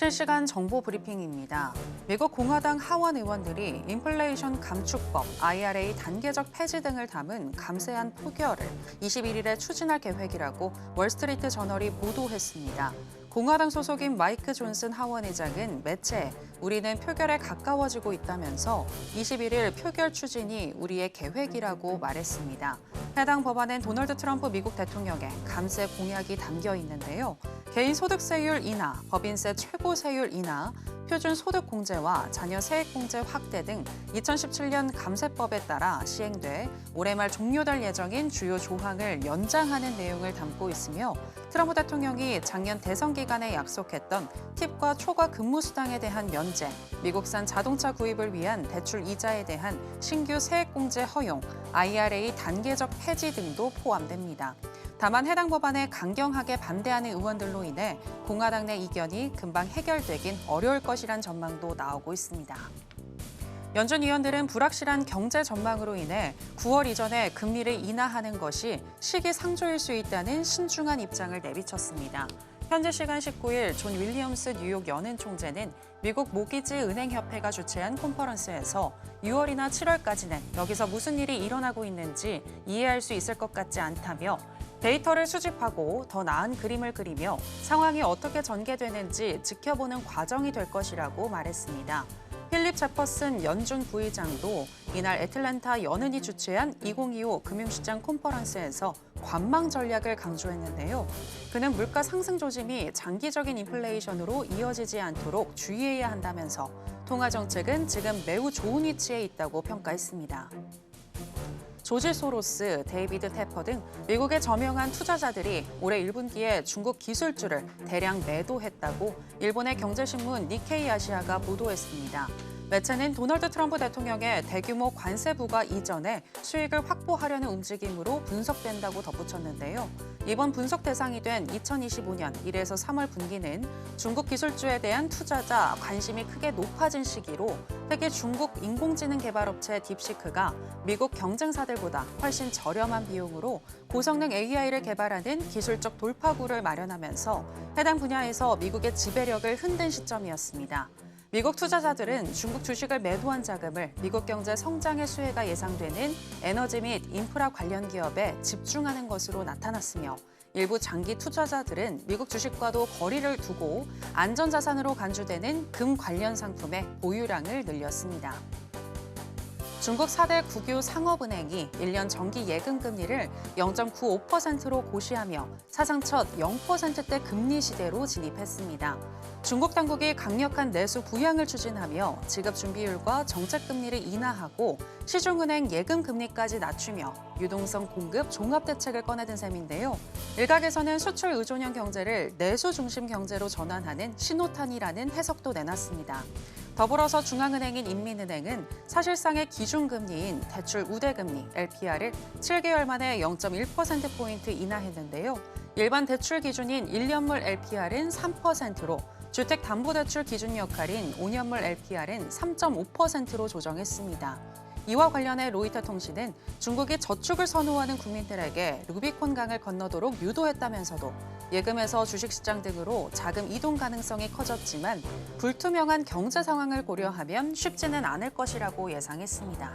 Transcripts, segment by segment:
실시간 정보 브리핑입니다. 미국 공화당 하원 의원들이 인플레이션 감축법, IRA 단계적 폐지 등을 담은 감세안 표결을 21일에 추진할 계획이라고 월스트리트 저널이 보도했습니다. 공화당 소속인 마이크 존슨 하원의장은 매체에 우리는 표결에 가까워지고 있다면서 21일 표결 추진이 우리의 계획이라고 말했습니다. 해당 법안엔 도널드 트럼프 미국 대통령의 감세 공약이 담겨 있는데요. 개인 소득세율 인하, 법인세 최고세율 인하, 표준 소득 공제와 자녀 세액 공제 확대 등 2017년 감세법에 따라 시행돼 올해 말 종료될 예정인 주요 조항을 연장하는 내용을 담고 있으며 트럼프 대통령이 작년 대선 기간에 약속했던 팁과 초과 근무 수당에 대한 면제, 미국산 자동차 구입을 위한 대출 이자에 대한 신규 세액 공제 허용, IRA 단계적 폐지 등도 포함됩니다. 다만 해당 법안에 강경하게 반대하는 의원들로 인해 공화당 내 이견이 금방 해결되긴 어려울 것이란 전망도 나오고 있습니다. 연준 위원들은 불확실한 경제 전망으로 인해 9월 이전에 금리를 인하하는 것이 시기상조일 수 있다는 신중한 입장을 내비쳤습니다. 현지 시간 19일 존 윌리엄스 뉴욕 연은 총재는 미국 모기지 은행협회가 주최한 컨퍼런스에서 6월이나 7월까지는 여기서 무슨 일이 일어나고 있는지 이해할 수 있을 것 같지 않다며 데이터를 수집하고 더 나은 그림을 그리며 상황이 어떻게 전개되는지 지켜보는 과정이 될 것이라고 말했습니다. 필립 제퍼슨 연준 부의장도 이날 애틀랜타 연은이 주최한 2025 금융시장 컨퍼런스에서 관망 전략을 강조했는데요. 그는 물가 상승 조짐이 장기적인 인플레이션으로 이어지지 않도록 주의해야 한다면서 통화 정책은 지금 매우 좋은 위치에 있다고 평가했습니다. 조지 소로스, 데이비드 테퍼 등 미국의 저명한 투자자들이 올해 1분기에 중국 기술주를 대량 매도했다고 일본의 경제신문 니케이 아시아가 보도했습니다. 매체는 도널드 트럼프 대통령의 대규모 관세 부과 이전에 수익을 확보하려는 움직임으로 분석된다고 덧붙였는데요. 이번 분석 대상이 된 2025년 1에서 3월 분기는 중국 기술주에 대한 투자자 관심이 크게 높아진 시기로 특히 중국 인공지능 개발업체 딥시크가 미국 경쟁사들보다 훨씬 저렴한 비용으로 고성능 AI를 개발하는 기술적 돌파구를 마련하면서 해당 분야에서 미국의 지배력을 흔든 시점이었습니다. 미국 투자자들은 중국 주식을 매도한 자금을 미국 경제 성장의 수혜가 예상되는 에너지 및 인프라 관련 기업에 집중하는 것으로 나타났으며 일부 장기 투자자들은 미국 주식과도 거리를 두고 안전자산으로 간주되는 금 관련 상품의 보유량을 늘렸습니다. 중국 4대 국유 상업은행이 1년 정기 예금 금리를 0.95%로 고시하며 사상 첫 0%대 금리 시대로 진입했습니다. 중국 당국이 강력한 내수 부양을 추진하며 지급 준비율과 정책 금리를 인하하고 시중은행 예금 금리까지 낮추며 유동성 공급 종합 대책을 꺼내든 셈인데요. 일각에서는 수출 의존형 경제를 내수 중심 경제로 전환하는 신호탄이라는 해석도 내놨습니다. 더불어서 중앙은행인 인민은행은 사실상의 기준금리인 대출 우대금리 LPR을 7개월 만에 0.1%포인트 인하했는데요. 일반 대출 기준인 1년물 LPR은 3%로 주택담보대출 기준 역할인 5년물 LPR은 3.5%로 조정했습니다. 이와 관련해 로이터 통신은 중국이 저축을 선호하는 국민들에게 루비콘강을 건너도록 유도했다면서도 예금에서 주식시장 등으로 자금 이동 가능성이 커졌지만 불투명한 경제 상황을 고려하면 쉽지는 않을 것이라고 예상했습니다.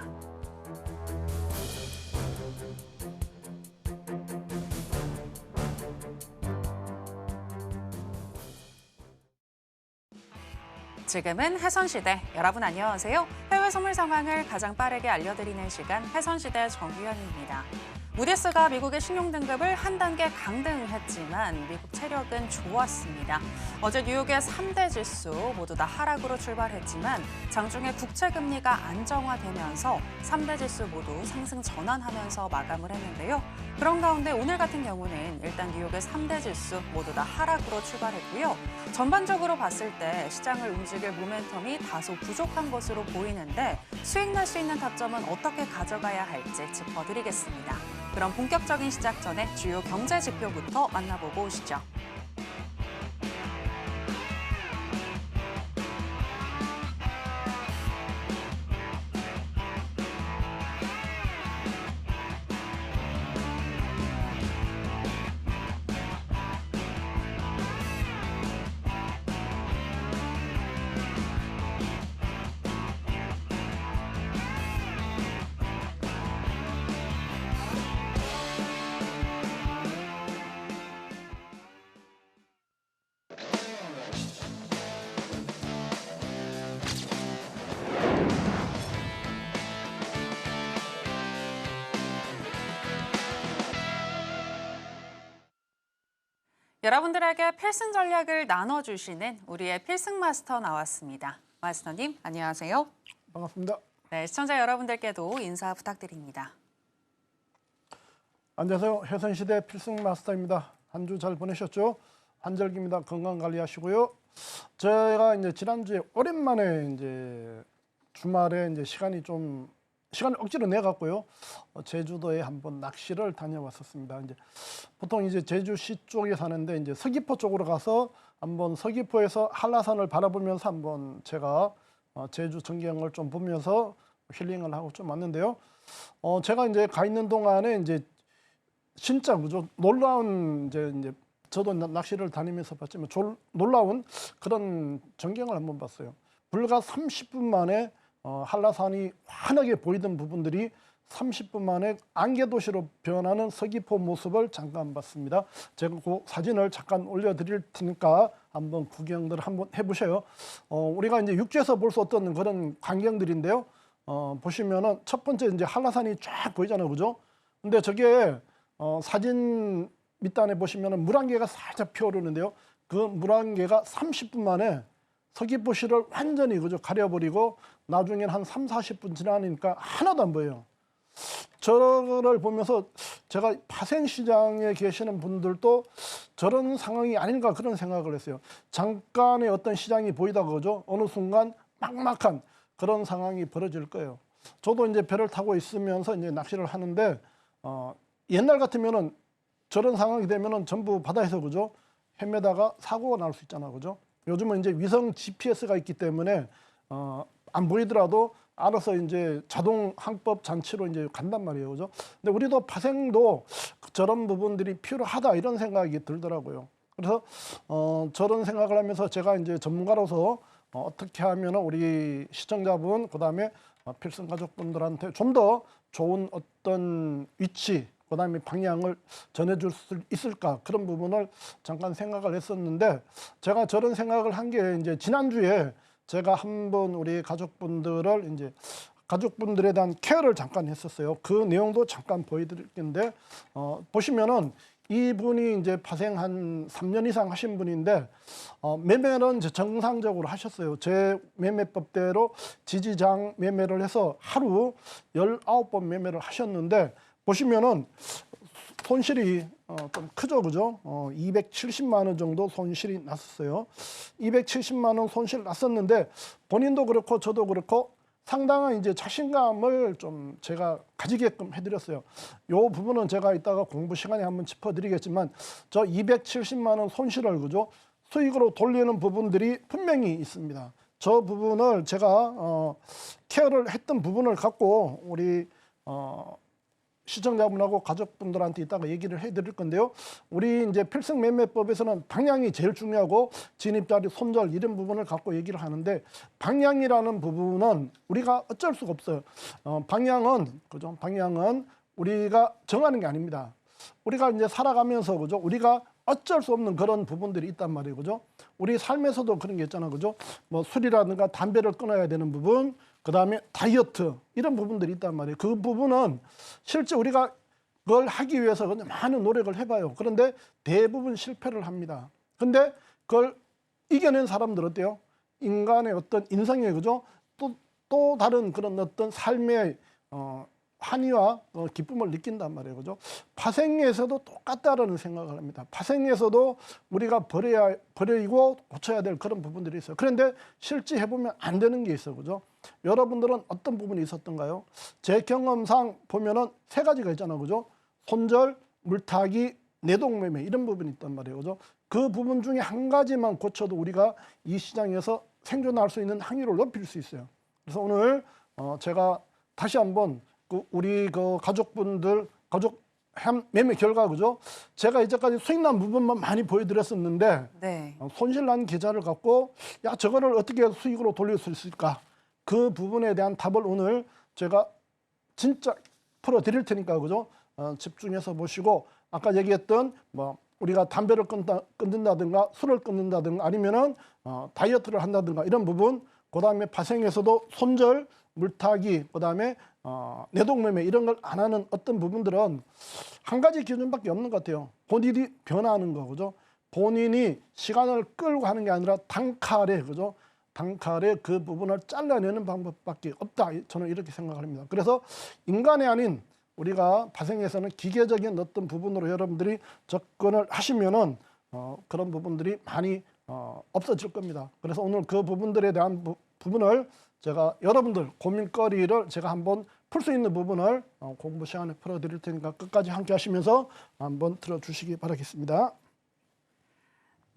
지금은 해선시대. 여러분 안녕하세요. 해외 선물 상황을 가장 빠르게 알려드리는 시간 해선시대 정규현입니다. 무디스가 미국의 신용등급을 한 단계 강등했지만 미국 체력은 좋았습니다. 어제 뉴욕의 3대 지수 모두 다 하락으로 출발했지만 장중에 국채금리가 안정화되면서 3대 지수 모두 상승 전환하면서 마감을 했는데요. 그런 가운데 오늘 같은 경우는 일단 뉴욕의 3대 지수 모두 다 하락으로 출발했고요. 전반적으로 봤을 때 시장을 움직일 모멘텀이 다소 부족한 것으로 보이는데 수익 날 수 있는 타점은 어떻게 가져가야 할지 짚어드리겠습니다. 그럼 본격적인 시작 전에 주요 경제 지표부터 만나보고 오시죠. 여러분들에게 필승 전략을 나눠주시는 우리의 필승 마스터 나왔습니다. 마스터님, 안녕하세요. 반갑습니다. 네, 시청자 여러분들께도 인사 부탁드립니다. 안녕하세요. 해선시대 필승 마스터입니다. 한 주 잘 보내셨죠? 한절기입니다. 건강 관리하시고요. 제가 이제 지난주에 오랜만에 이제 주말에 이제 시간을 억지로 내 갖고요. 제주도에 한번 낚시를 다녀왔었습니다. 이제 보통 이제 제주시 쪽에 사는데 이제 서귀포 쪽으로 가서 한번 서귀포에서 한라산을 바라보면서 한번 제가 제주 전경을 좀 보면서 힐링을 하고 좀 왔는데요. 제가 이제 가 있는 동안에 이제 진짜 그죠 놀라운 이제 저도 낚시를 다니면서 봤지만 놀라운 그런 전경을 한번 봤어요. 불과 30분 만에 한라산이 환하게 보이던 부분들이 30분 만에 안개도시로 변하는 서귀포 모습을 잠깐 봤습니다. 제가 그 사진을 잠깐 올려드릴 테니까 한번 구경들 한번 해보셔요. 우리가 이제 육지에서 볼 수 없던 그런 광경들인데요. 보시면은 첫 번째 이제 한라산이 쫙 보이잖아요, 그죠? 근데 저게 사진 밑단에 보시면은 물안개가 살짝 피어오르는데요. 그 물안개가 30분 만에 서귀포시를 완전히 그죠 가려버리고 나중엔 한 30-40분 지나니까 하나도 안 보여요. 저를 보면서 제가 파생시장에 계시는 분들도 저런 상황이 아닌가 그런 생각을 했어요. 잠깐의 어떤 시장이 보이다가 그죠 어느 순간 막막한 그런 상황이 벌어질 거예요. 저도 이제 배를 타고 있으면서 이제 낚시를 하는데 옛날 같으면은 저런 상황이 되면은 전부 바다에서 그죠 헤매다가 사고가 날 수 있잖아, 그죠? 요즘은 이제 위성 GPS가 있기 때문에 안 보이더라도 알아서 이제 자동 항법 장치로 이제 간단 말이에요, 그죠? 근데 우리도 파생도 저런 부분들이 필요하다 이런 생각이 들더라고요. 그래서 저런 생각을 하면서 제가 이제 전문가로서 어떻게 하면 우리 시청자분 그다음에 필승 가족분들한테 좀 더 좋은 어떤 위치 그다음에 방향을 전해줄 수 있을까 그런 부분을 잠깐 생각을 했었는데 제가 저런 생각을 한 게 이제 지난주에 제가 한번 우리 가족분들을 이제 가족분들에 대한 케어를 잠깐 했었어요. 그 내용도 잠깐 보여드릴 텐데 보시면은 이분이 이제 파생 한 3년 이상 하신 분인데 매매는 이제 정상적으로 하셨어요. 제 매매법대로 지지장 매매를 해서 하루 19번 매매를 하셨는데 보시면은 손실이 좀 크죠, 그죠? 270만 원 정도 손실이 났었어요. 270만 원 손실 났었는데 본인도 그렇고 저도 그렇고 상당한 이제 자신감을 좀 제가 가지게끔 해드렸어요. 요 부분은 제가 이따가 공부 시간에 한번 짚어드리겠지만 저 270만 원 손실을 그죠 수익으로 돌리는 부분들이 분명히 있습니다. 저 부분을 제가 케어를 했던 부분을 갖고 우리 시청자분하고 가족분들한테 이따가 얘기를 해드릴 건데요. 우리 이제 필승매매법에서는 방향이 제일 중요하고 진입자리, 손절 이런 부분을 갖고 얘기를 하는데 방향이라는 부분은 우리가 어쩔 수가 없어요. 방향은 그죠? 방향은 우리가 정하는 게 아닙니다. 우리가 이제 살아가면서 그죠? 우리가 어쩔 수 없는 그런 부분들이 있단 말이에요, 그죠? 우리 삶에서도 그런 게 있잖아, 그죠? 뭐 술이라든가 담배를 끊어야 되는 부분. 그 다음에 다이어트 이런 부분들이 있단 말이에요. 그 부분은 실제 우리가 그걸 하기 위해서 많은 노력을 해봐요. 그런데 대부분 실패를 합니다. 근데 그걸 이겨낸 사람들 어때요? 인간의 어떤 인성에 그죠? 또 다른 그런 어떤 삶의 환희와 기쁨을 느낀단 말이에요, 그죠? 파생에서도 똑같다라는 생각을 합니다. 파생에서도 우리가 버리고 고쳐야 될 그런 부분들이 있어요. 그런데 실제 해보면 안 되는 게 있어요, 그죠? 여러분들은 어떤 부분이 있었던가요? 제 경험상 보면은 세 가지가 있잖아요, 그죠? 손절, 물타기, 내동매매 이런 부분이 있단 말이에요, 그죠? 그 부분 중에 한 가지만 고쳐도 우리가 이 시장에서 생존할 수 있는 확률을 높일 수 있어요. 그래서 오늘 제가 다시 한번 우리 가족분들 가족 매매 결과 그죠? 제가 이제까지 수익 난 부분만 많이 보여드렸었는데 네. 손실 난 계좌를 갖고 야 저거를 어떻게 수익으로 돌릴 수 있을까? 그 부분에 대한 답을 오늘 제가 진짜 풀어드릴 테니까 그죠? 집중해서 보시고 아까 얘기했던 뭐 우리가 담배를 끊는다든가 술을 끊는다든가 아니면은 다이어트를 한다든가 이런 부분 그다음에 파생에서도 손절, 물타기 그다음에 내동매매 이런 걸 안 하는 어떤 부분들은 한 가지 기준밖에 없는 것 같아요. 본인이 변화하는 거 그죠? 본인이 시간을 끌고 하는 게 아니라 단칼에 그죠? 단칼에 그 부분을 잘라내는 방법밖에 없다. 저는 이렇게 생각을 합니다. 그래서 인간이 아닌 우리가 파생에서는 기계적인 어떤 부분으로 여러분들이 접근을 하시면은 그런 부분들이 많이 없어질 겁니다. 그래서 오늘 그 부분들에 대한 부분을 제가 여러분들 고민거리를 제가 한번 풀 수 있는 부분을 공부 시간에 풀어드릴 테니까 끝까지 함께 하시면서 한번 들어주시기 바라겠습니다.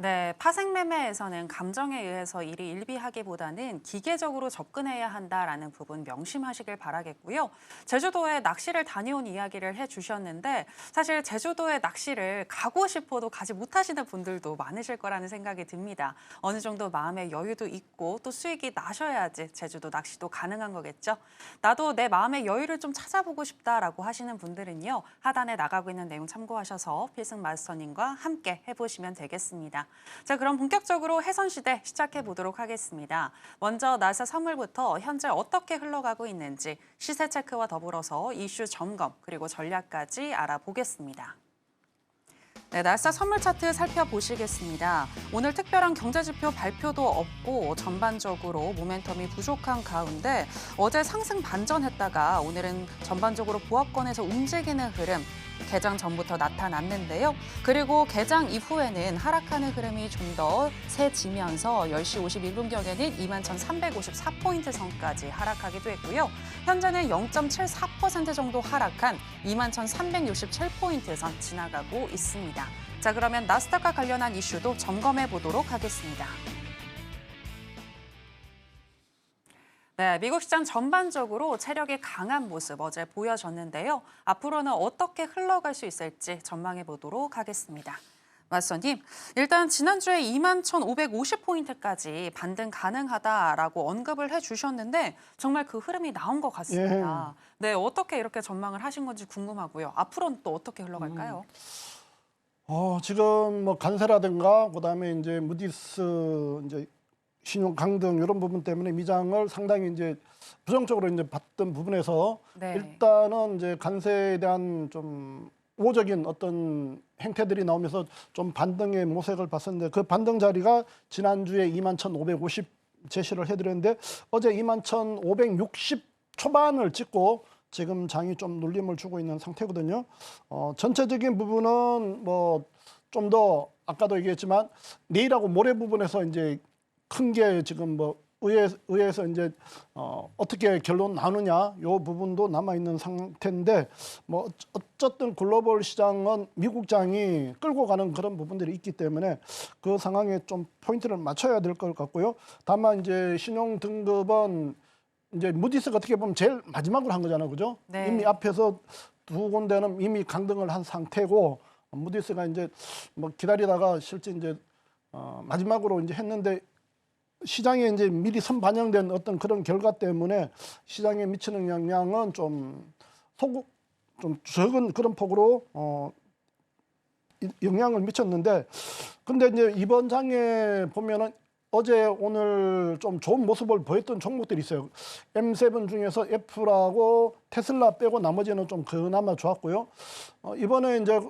네, 파생매매에서는 감정에 의해서 일이 일비하기보다는 기계적으로 접근해야 한다라는 부분 명심하시길 바라겠고요. 제주도에 낚시를 다녀온 이야기를 해주셨는데 사실 제주도에 낚시를 가고 싶어도 가지 못하시는 분들도 많으실 거라는 생각이 듭니다. 어느 정도 마음의 여유도 있고 또 수익이 나셔야지 제주도 낚시도 가능한 거겠죠. 나도 내 마음의 여유를 좀 찾아보고 싶다라고 하시는 분들은요. 하단에 나가고 있는 내용 참고하셔서 필승 마스터님과 함께 해보시면 되겠습니다. 자, 그럼 본격적으로 해선시대 시작해 보도록 하겠습니다. 먼저 나사 선물부터 현재 어떻게 흘러가고 있는지 시세 체크와 더불어서 이슈 점검 그리고 전략까지 알아보겠습니다. 네, 날짜 선물 차트 살펴보시겠습니다. 오늘 특별한 경제지표 발표도 없고 전반적으로 모멘텀이 부족한 가운데 어제 상승 반전했다가 오늘은 전반적으로 보합권에서 움직이는 흐름 개장 전부터 나타났는데요. 그리고 개장 이후에는 하락하는 흐름이 좀 더 세지면서 10시 51분경에는 21,354포인트 선까지 하락하기도 했고요. 현재는 0.74% 정도 하락한 21,367포인트 선 지나가고 있습니다. 자, 그러면 나스닥과 관련한 이슈도 점검해 보도록 하겠습니다. 네, 미국 시장 전반적으로 체력이 강한 모습 어제 보여졌는데요. 앞으로는 어떻게 흘러갈 수 있을지 전망해 보도록 하겠습니다. 마스터님, 일단 지난주에 21,550포인트까지 반등 가능하다라고 언급을 해주셨는데 정말 그 흐름이 나온 것 같습니다. 네, 어떻게 이렇게 전망을 하신 건지 궁금하고요. 앞으로는 또 어떻게 흘러갈까요? 지금 뭐 관세라든가 그다음에 이제 무디스 이제 신용 강등 이런 부분 때문에 미장을 상당히 이제 부정적으로 이제 봤던 부분에서 네. 일단은 이제 관세에 대한 좀 우호적인 어떤 행태들이 나오면서 좀 반등의 모색을 봤었는데 그 반등 자리가 지난주에 21,550 제시를 해드렸는데 어제 21,560 초반을 찍고 지금 장이 좀 눌림을 주고 있는 상태거든요. 전체적인 부분은 뭐 좀 더 아까도 얘기했지만 내일하고 모레 부분에서 이제 큰 게 지금 뭐 의회에서 이제 어떻게 결론 나누냐 요 부분도 남아 있는 상태인데 뭐 어쨌든 글로벌 시장은 미국장이 끌고 가는 그런 부분들이 있기 때문에 그 상황에 좀 포인트를 맞춰야 될 것 같고요. 다만 이제 신용 등급은 이제 무디스가 어떻게 보면 제일 마지막으로 한 거잖아요, 그죠? 네. 이미 앞에서 두 군데는 이미 강등을 한 상태고 무디스가 이제 뭐 기다리다가 실제 이제 마지막으로 이제 했는데. 시장에 이제 미리 선반영된 어떤 그런 결과 때문에 시장에 미치는 영향은 좀 적은 그런 폭으로 영향을 미쳤는데 근데 이제 이번 장에 보면은 어제 오늘 좀 좋은 모습을 보였던 종목들이 있어요. M7 중에서 애플하고 테슬라 빼고 나머지는 좀 그나마 좋았고요. 이번에 이제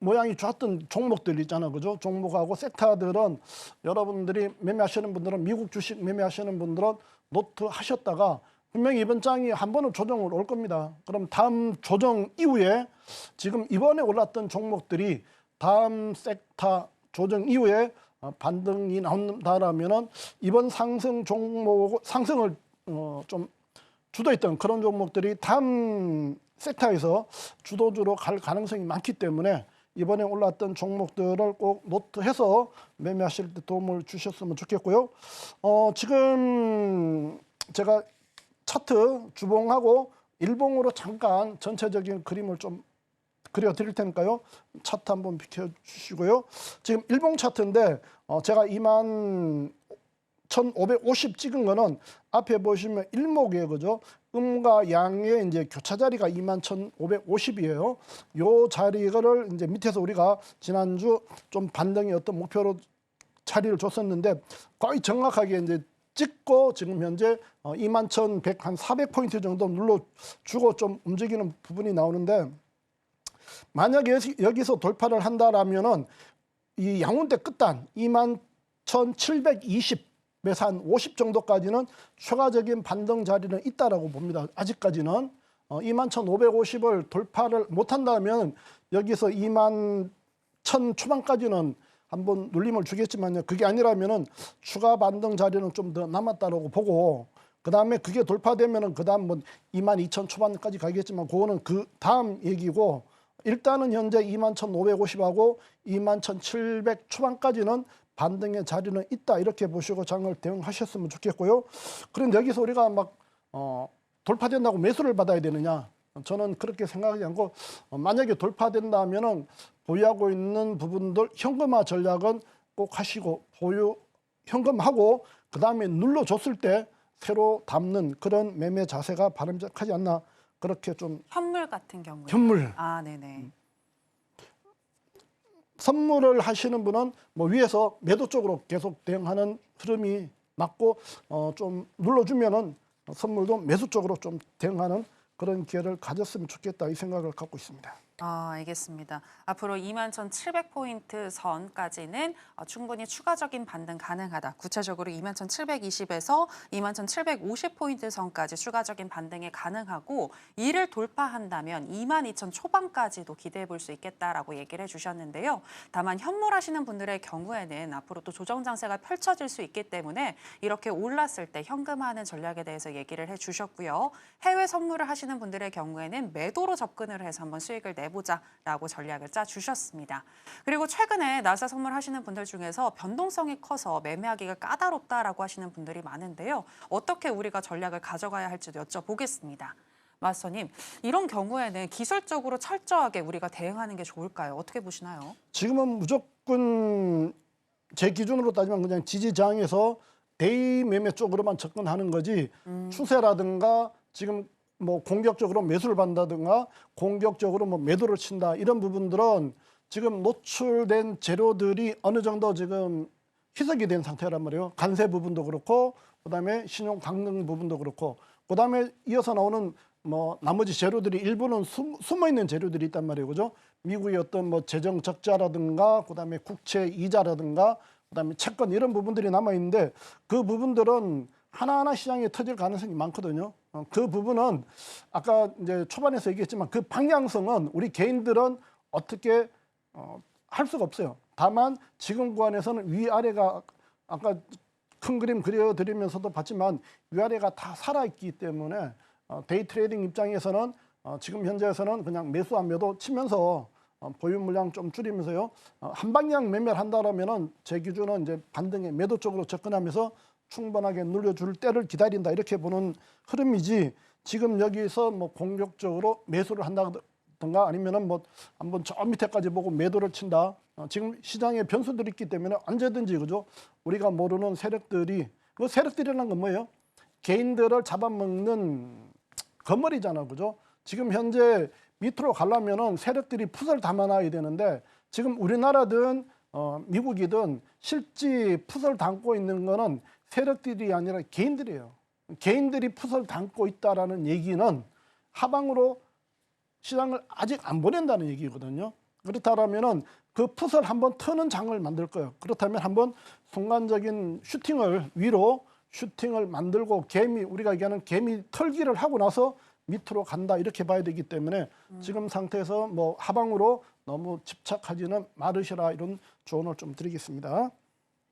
모양이 좋았던 종목들 있잖아요, 그죠? 종목하고 섹터들은 여러분들이 매매하시는 분들은 미국 주식 매매하시는 분들은 노트 하셨다가 분명히 이번 장이 한 번은 조정을 올 겁니다. 그럼 다음 조정 이후에 지금 이번에 올랐던 종목들이 다음 섹터 조정 이후에 반등이 나온다라면은 이번 상승 종목 상승을 좀 주도했던 그런 종목들이 다음 섹터에서 주도주로 갈 가능성이 많기 때문에. 이번에 올랐던 종목들을 꼭 노트해서 매매하실 때 도움을 주셨으면 좋겠고요. 지금 제가 차트 주봉하고 일봉으로 잠깐 전체적인 그림을 좀 그려드릴 테니까요. 차트 한번 비켜주시고요. 지금 일봉 차트인데 제가 21,550 찍은 거는 앞에 보시면 일목이에요, 그죠? 음과 양의 이제 교차 자리가 21,550이에요. 요 자리를 이제 밑에서 우리가 지난주 좀 반등의 어떤 목표로 자리를 줬었는데 거의 정확하게 이제 찍고 지금 현재 21,100 한 400포인트 정도 눌러주고 좀 움직이는 부분이 나오는데 만약에 여기서 돌파를 한다라면은 이 양운대 끝단 21,720에서 한 50 정도까지는 추가적인 반등 자리는 있다라고 봅니다. 아직까지는 21,550을 돌파를 못한다면 여기서 21,000 초반까지는 한번 눌림을 주겠지만요. 그게 아니라면은 추가 반등 자리는 좀 더 남았다라고 보고, 그 다음에 그게 돌파되면은 그 다음 뭐 22,000 초반까지 가겠지만 그거는 그 다음 얘기고, 일단은 현재 21,550하고 21,700 초반까지는 반등의 자리는 있다, 이렇게 보시고 장을 대응하셨으면 좋겠고요. 그런데 여기서 우리가 막 돌파된다고 매수를 받아야 되느냐? 저는 그렇게 생각하지 않고, 만약에 돌파된다면은 보유하고 있는 부분들 현금화 전략은 꼭 하시고, 보유 현금하고 그 다음에 눌러줬을 때 새로 담는 그런 매매 자세가 바람직하지 않나, 그렇게 좀. 현물 같은 경우에. 현물. 아, 네네. 선물을 하시는 분은 뭐 위에서 매도 쪽으로 계속 대응하는 흐름이 맞고, 좀 눌러주면은 선물도 매수 쪽으로 좀 대응하는 그런 기회를 가졌으면 좋겠다, 이 생각을 갖고 있습니다. 아, 알겠습니다. 앞으로 21,700포인트 선까지는 충분히 추가적인 반등 가능하다. 구체적으로 21,720에서 21,750포인트 선까지 추가적인 반등이 가능하고, 이를 돌파한다면 22,000 초반까지도 기대해 볼 수 있겠다라고 얘기를 해주셨는데요. 다만 현물하시는 분들의 경우에는 앞으로 또 조정 장세가 펼쳐질 수 있기 때문에 이렇게 올랐을 때 현금화하는 전략에 대해서 얘기를 해주셨고요. 해외 선물을 하시는 분들의 경우에는 매도로 접근을 해서 한번 수익을 내보자라고 전략을 짜주셨습니다. 그리고 최근에 나사 선물하시는 분들 중에서 변동성이 커서 매매하기가 까다롭다라고 하시는 분들이 많은데요. 어떻게 우리가 전략을 가져가야 할지도 여쭤보겠습니다. 마스터님, 이런 경우에는 기술적으로 철저하게 우리가 대응하는 게 좋을까요? 어떻게 보시나요? 지금은 무조건 제 기준으로 따지면 그냥 지지저항에서 대의 매매 쪽으로만 접근하는 거지, 추세라든가 지금 뭐 공격적으로 매수를 받는다든가 공격적으로 뭐 매도를 친다, 이런 부분들은 지금 노출된 재료들이 어느 정도 지금 희석이 된 상태란 말이에요. 간세 부분도 그렇고, 그다음에 신용 강등 부분도 그렇고, 그다음에 이어서 나오는 뭐 나머지 재료들이 일부는 숨어 있는 재료들이 있단 말이에요. 그죠? 미국의 어떤 뭐 재정 적자라든가, 그다음에 국채 이자라든가, 그다음에 채권, 이런 부분들이 남아 있는데, 그 부분들은 하나하나 시장에 터질 가능성이 많거든요. 그 부분은 아까 이제 초반에서 얘기했지만 그 방향성은 우리 개인들은 어떻게 할 수가 없어요. 다만 지금 구간에서는 위아래가, 아까 큰 그림 그려드리면서도 봤지만 위아래가 다 살아있기 때문에 데이 트레이딩 입장에서는 지금 현재에서는 그냥 매수한 매도 치면서 보유 물량 좀 줄이면서요, 한 방향 매매를 한다라면은 제 기준은 이제 반등의 매도 쪽으로 접근하면서 충분하게 눌려줄 때를 기다린다, 이렇게 보는 흐름이지, 지금 여기서 뭐 공격적으로 매수를 한다든가 아니면은 뭐 한번 저 밑에까지 보고 매도를 친다, 지금 시장에 변수들이 있기 때문에 언제든지, 그죠? 우리가 모르는 세력들이, 그 세력들이라는 건 뭐예요? 개인들을 잡아먹는 건물이잖아, 그죠? 지금 현재 밑으로 가려면은 세력들이 풋을 담아놔야 되는데, 지금 우리나라든 미국이든 실제 풋을 담고 있는 거는 세력들이 아니라 개인들이에요. 개인들이 풋을 담고 있다라는 얘기는 하방으로 시장을 아직 안 보낸다는 얘기거든요. 그렇다면은 그 풋을 한번 트는 장을 만들 거예요. 그렇다면 한번 순간적인 슈팅을, 위로 슈팅을 만들고 개미, 우리가 얘기하는 개미 털기를 하고 나서 밑으로 간다, 이렇게 봐야 되기 때문에 지금 상태에서 뭐 하방으로 너무 집착하지는 말으시라, 이런 조언을 좀 드리겠습니다.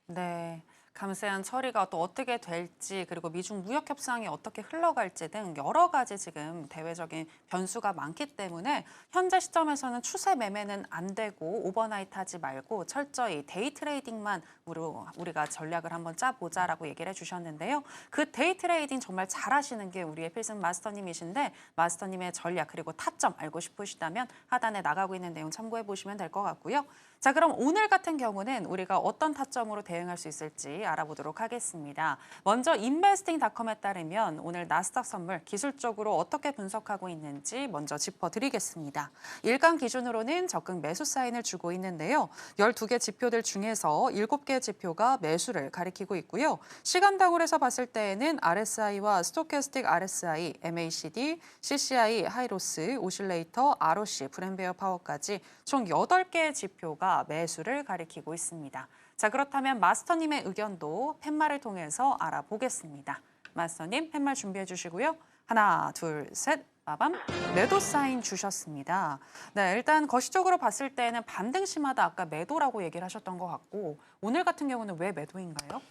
네. 감세한 처리가 또 어떻게 될지, 그리고 미중 무역 협상이 어떻게 흘러갈지 등 여러 가지 지금 대외적인 변수가 많기 때문에 현재 시점에서는 추세 매매는 안 되고 오버나이트 하지 말고 철저히 데이 트레이딩만 우리가 전략을 한번 짜보자라고 얘기를 해주셨는데요. 그 데이 트레이딩 정말 잘하시는 게 우리의 필승 마스터님이신데, 마스터님의 전략 그리고 타점 알고 싶으시다면 하단에 나가고 있는 내용 참고해 보시면 될 것 같고요. 자, 그럼 오늘 같은 경우는 우리가 어떤 타점으로 대응할 수 있을지 알아보도록 하겠습니다. 먼저 인베스팅닷컴에 따르면 오늘 나스닥 선물 기술적으로 어떻게 분석하고 있는지 먼저 짚어드리겠습니다. 일간 기준으로는 적극 매수 사인을 주고 있는데요. 12개 지표들 중에서 7개 지표가 매수를 가리키고 있고요. 시간당으로 해서 봤을 때에는 RSI와 스토캐스틱 RSI, MACD, CCI, 하이로스, 오실레이터, ROC, 브랜베어 파워까지 총 8개의 지표가 매수를 가리키고 있습니다. 자, 그렇다면 마스터님의 의견도 팻말을 통해서 알아보겠습니다. 마스터님, 팻말 준비해 주시고요. 하나, 둘, 셋. 빠밤. 매도 사인 주셨습니다. 네, 일단 거시적으로 봤을 때는 반등시마다 아까 매도라고 얘기를 하셨던 것 같고 오늘 같은 경우는 왜 매도인가요?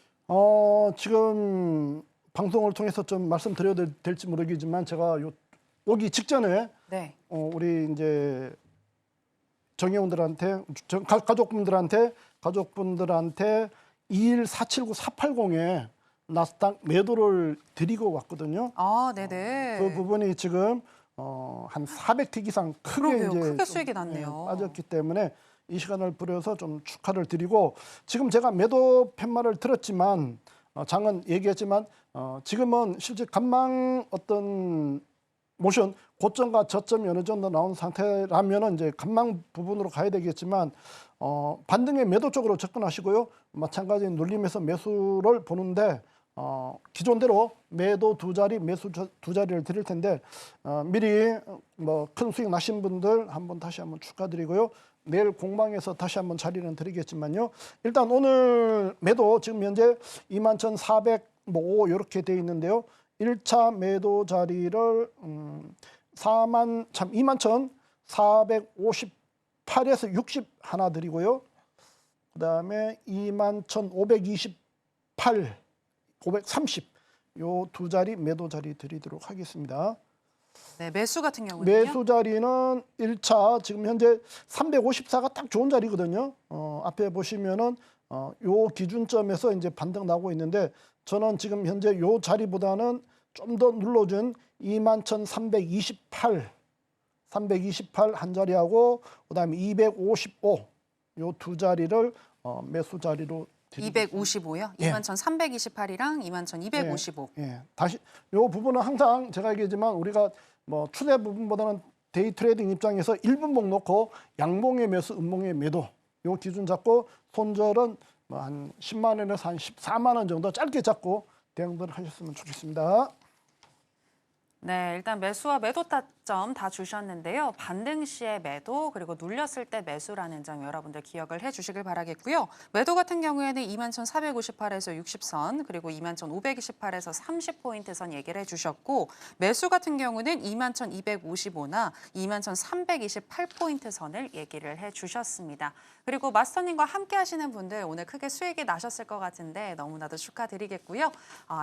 지금 방송을 통해서 좀 말씀드려도 될지 모르겠지만 제가 오기 직전에 네. 우리 이제 정회원들한테 가족분들한테 21479-480에 나스닥 매도를 드리고 왔거든요. 아, 네네. 그 부분이 지금 한 400틱 이상 크게 이제 크게 수익이 났네요. 빠졌기 때문에 이 시간을 빌어서 좀 축하를 드리고 지금 제가 매도 팻말을 들었지만 장은 얘기했지만 지금은 실제 간망 어떤 모션 고점과 저점이 어느 정도 나온 상태라면은 이제 간망 부분으로 가야 되겠지만 반등의 매도 쪽으로 접근하시고요. 마찬가지 눌림에서 매수를 보는데 기존대로 매도 2자리, 매수 2자리를 드릴 텐데 미리 뭐 큰 수익 나신 분들 다시 한번 축하드리고요. 내일 공방에서 다시 한번 자리는 드리겠지만요. 일단 오늘 매도 지금 현재 21,405 이렇게 돼 있는데요. 1차 매도 자리를 21,458에서 60 하나 드리고요. 그다음에 21,528 530 요 2자리 매도 자리 드리도록 하겠습니다. 네, 매수 같은 경우는요? 매수 자리는 1차 지금 현재 354가 딱 좋은 자리거든요. 앞에 보시면은 요 기준점에서 이제 반등 나오고 있는데 저는 지금 현재 요 자리보다는 좀 더 눌러준 21,328 한 자리하고 그다음에 255 요 2자리를 매수 자리로 255요? 예. 21,328이랑 21,255. 예. 다시 요 부분은 항상 제가 얘기했지만 우리가 뭐 추세 부분보다는 데이 트레이딩 입장에서 1분봉 놓고 양봉의 매수, 음봉의 매도 요 기준 잡고 손절은 뭐 한 10만 원에서 한 14만 원 정도 짧게 잡고 대응들 하셨으면 좋겠습니다. 네, 일단 매수와 매도 타점 다 주셨는데요. 반등 시에 매도 그리고 눌렸을 때 매수라는 점 여러분들 기억을 해주시길 바라겠고요. 매도 같은 경우에는 21,458에서 60선 그리고 21,528에서 30포인트 선 얘기를 해주셨고 매수 같은 경우는 21,255나 21,328포인트 선을 얘기를 해주셨습니다. 그리고 마스터님과 함께 하시는 분들 오늘 크게 수익이 나셨을 것 같은데 너무나도 축하드리겠고요.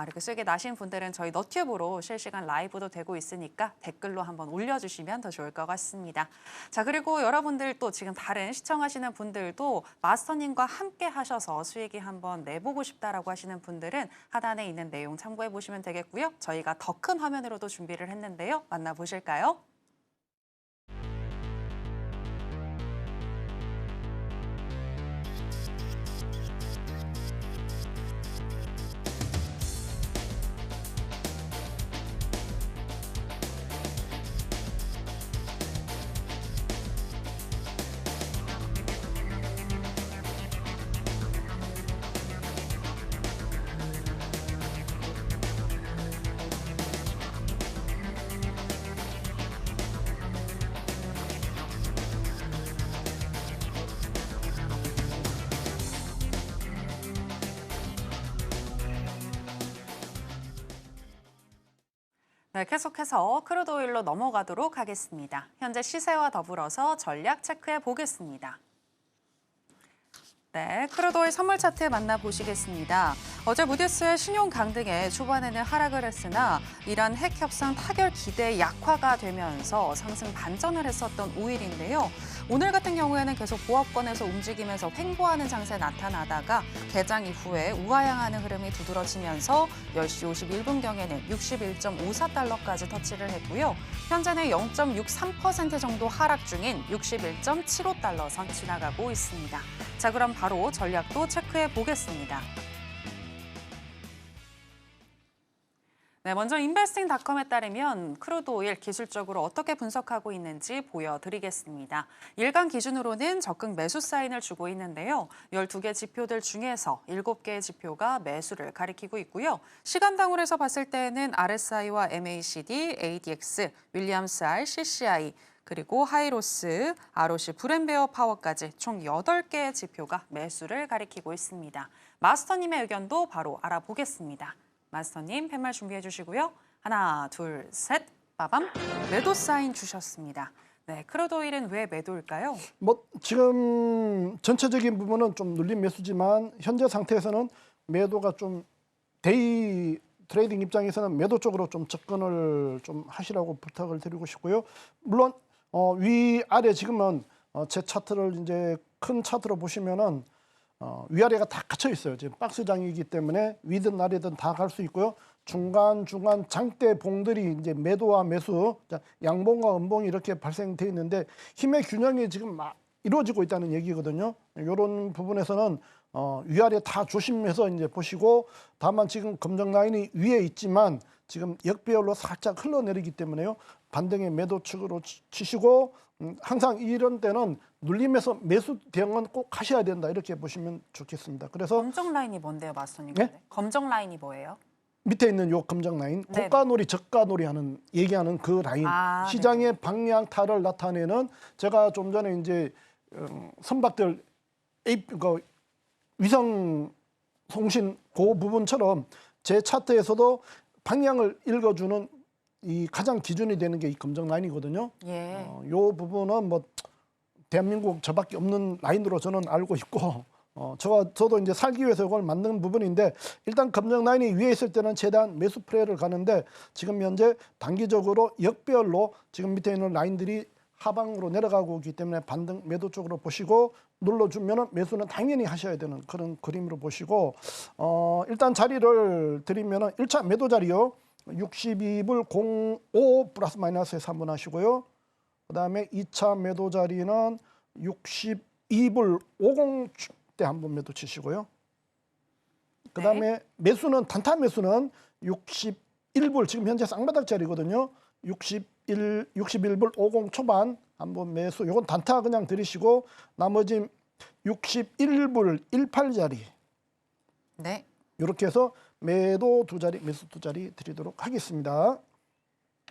이렇게 수익이 나신 분들은 저희 너튜브로 실시간 라이브도 되고 있으니까 댓글로 한번 올려주시면 더 좋을 것 같습니다. 자, 그리고 여러분들 또 지금 다른 시청하시는 분들도 마스터님과 함께 하셔서 수익이 한번 내보고 싶다라고 하시는 분들은 하단에 있는 내용 참고해 보시면 되겠고요. 저희가 더 큰 화면으로도 준비를 했는데요. 만나보실까요? 네, 계속해서 크루드 오일로 넘어가도록 하겠습니다. 현재 시세와 더불어서 전략 체크해 보겠습니다. 네, 크루드 오일 선물 차트 만나보시겠습니다. 어제 무디스의 신용 강등에 초반에는 하락을 했으나 이란 핵 협상 타결 기대 약화가 되면서 상승 반전을 했었던 오일인데요. 오늘 같은 경우에는 계속 보합권에서 움직이면서 횡보하는 장세 나타나다가 개장 이후에 우하향하는 흐름이 두드러지면서 10시 51분경에는 61.54달러까지 터치를 했고요. 현재는 0.63% 정도 하락 중인 61.75달러 선 지나가고 있습니다. 자, 그럼 바로 전략도 체크해 보겠습니다. 네, 먼저 인베스팅닷컴에 따르면 크루드 오일 기술적으로 어떻게 분석하고 있는지 보여드리겠습니다. 일간 기준으로는 적극 매수 사인을 주고 있는데요. 12개 지표들 중에서 7개의 지표가 매수를 가리키고 있고요. 시간당으로 해서 봤을 때는 RSI와 MACD, ADX, 윌리엄스 R, CCI, 그리고 하이로스, ROC, 브렌베어 파워까지 총 8개의 지표가 매수를 가리키고 있습니다. 마스터님의 의견도 바로 알아보겠습니다. 마스터님 팻말 준비해 주시고요. 하나, 둘, 셋, 빠밤. 매도 사인 주셨습니다. 네, 크루드 오일은 왜 매도일까요? 뭐 지금 전체적인 부분은 좀 눌린 매수지만 현재 상태에서는 매도가 좀 데이 트레이딩 입장에서는 매도 쪽으로 좀 접근을 좀 하시라고 부탁을 드리고 싶고요. 물론 위아래 지금은 제 차트를 이제 큰 차트로 보시면은 위아래가 다 갇혀 있어요. 지금 박스장이기 때문에 위든 아래든 다 갈 수 있고요. 중간 장대 봉들이 이제 매도와 매수, 양봉과 음봉이 이렇게 발생돼 있는데 힘의 균형이 지금 막 이루어지고 있다는 얘기거든요. 이런 부분에서는 위아래 다 조심해서 이제 보시고, 다만 지금 검정 라인이 위에 있지만 지금 역배열로 살짝 흘러내리기 때문에요. 반등의 매도 측으로 치시고, 항상 이런 때는 눌림에서 매수 대응은 꼭 하셔야 된다, 이렇게 보시면 좋겠습니다. 그래서 검정 라인이 뭔데요, 마스터님? 네? 검정 라인이 뭐예요? 밑에 있는 요 검정 라인, 네네. 고가놀이 저가놀이 하는 얘기하는 그 라인, 시장의 네네. 방향타를 나타내는, 제가 좀 전에 이제 선박들 위성 송신 그 부분처럼 제 차트에서도 방향을 읽어주는 이 가장 기준이 되는 게 이 검정 라인이거든요. 예. 요 부분은 뭐 대한민국 저밖에 없는 라인으로 저는 알고 있고, 저도 이제 살기 위해서 이걸 만든 부분인데, 일단 검정 라인이 위에 있을 때는 최대한 매수 프레를 가는데, 지금 현재 단기적으로 역배열로 지금 밑에 있는 라인들이 하방으로 내려가고 있기 때문에 반등 매도 쪽으로 보시고, 눌러주면은 매수는 당연히 하셔야 되는 그런 그림으로 보시고, 일단 자리를 드리면은 1차 매도 자리요, 62불 05 플러스 마이너스에서 한번 하시고요. 그다음에 2차 매도 자리는 62불 50대 한번 매도 치시고요. 그다음에 매수는 단타 매수는 61불, 지금 현재 쌍바닥 자리거든요. 61불 50 초반 한번 매수. 요건 단타 그냥 들이시고, 나머지 61불 18 자리. 네. 이렇게 해서 매도 2자리, 매수 2자리 드리도록 하겠습니다.